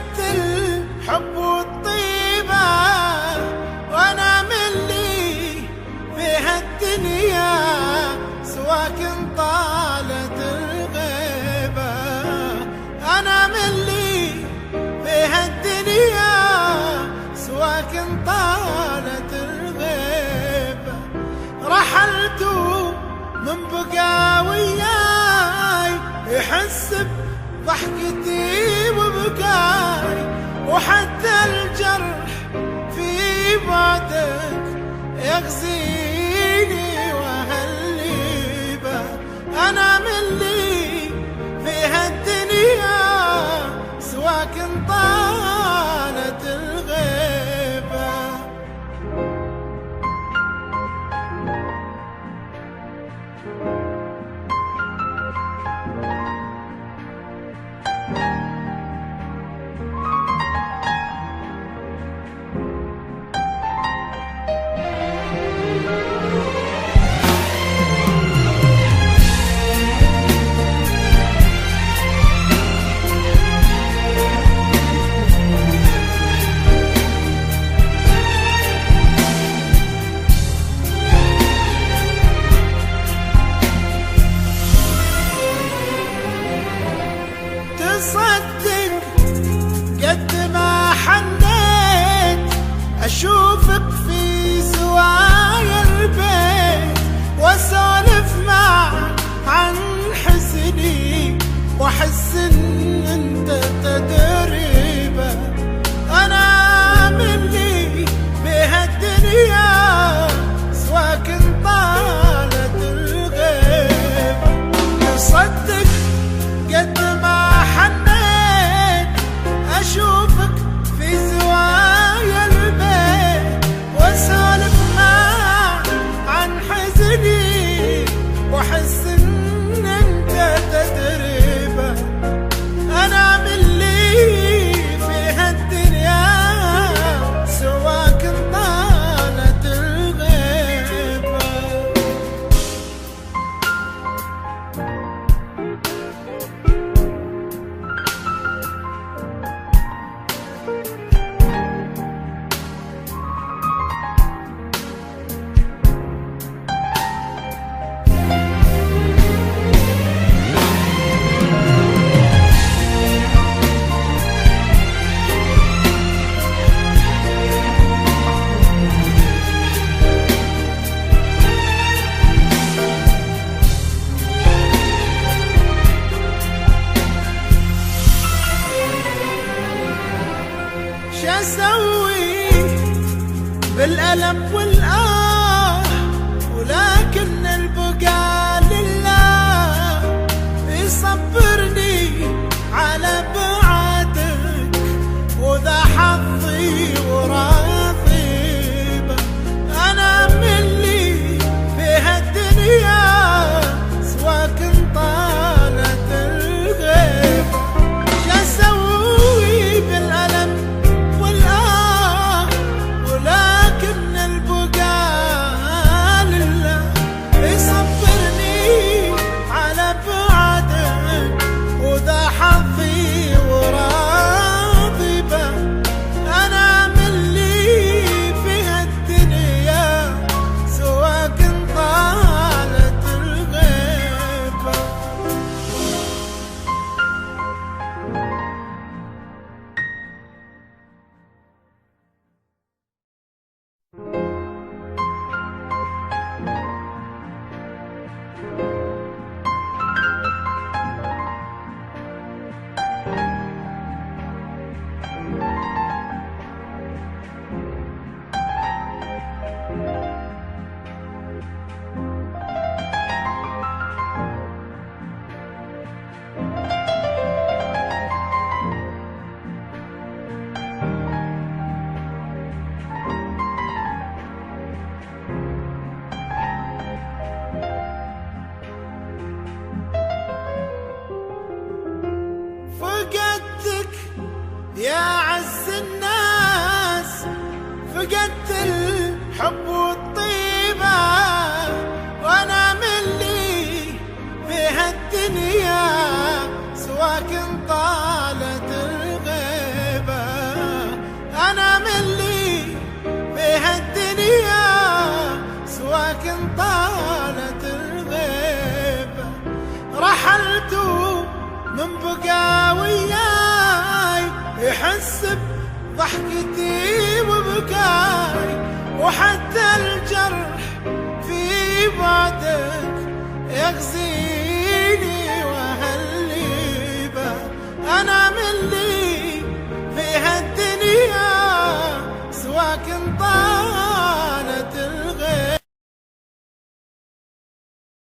شقدت الحب والطيبة وانا ملي في هالدنيا سواكن طالت الغيبة. انا ملي في هالدنيا سواكن طالت الغيبة. رحلت من بقى وياي يحس بضحكتي وبكاي، وحتى الجرح في بعدك يغزيني وهالليبة. انا ملي في هالدنيا سواكن طالت الغيبة. تصدق قد ما حنيت أشوفك في زوايا البيت، وأسولف معك عن حزني وأحس إن أنت تدريبه. أنا ملي بهالدنيا سواكن طالت الغيبة. تصدق قد ما حنيت أشوفك في زوايا البيت، وأسولف معك عن حزني وأحس إن أنت تدريبه. أنا ملي في هالدنيا سواكن طالت الغيبة. شاسوي بالألم والآه، ولكن البقاء لله يصبرني على بعدك، وذا حظي وراضي به. أنا ملي في هالدنيا سواكن طالت الغيبة. شاسوي بالألم ولكن البقاء لله يصبرني على بعدك، وذا حظي وراضي به. أنا ملي في هالدنيا سواكن طالت الغيبة. يا عز الناس فقدت الحب والطيبة، وانا ملي في هالدنيا سواكن طالت الغيبة. أحس بضحكتي وبكاي، وحتى الجرح في بعدك يغزي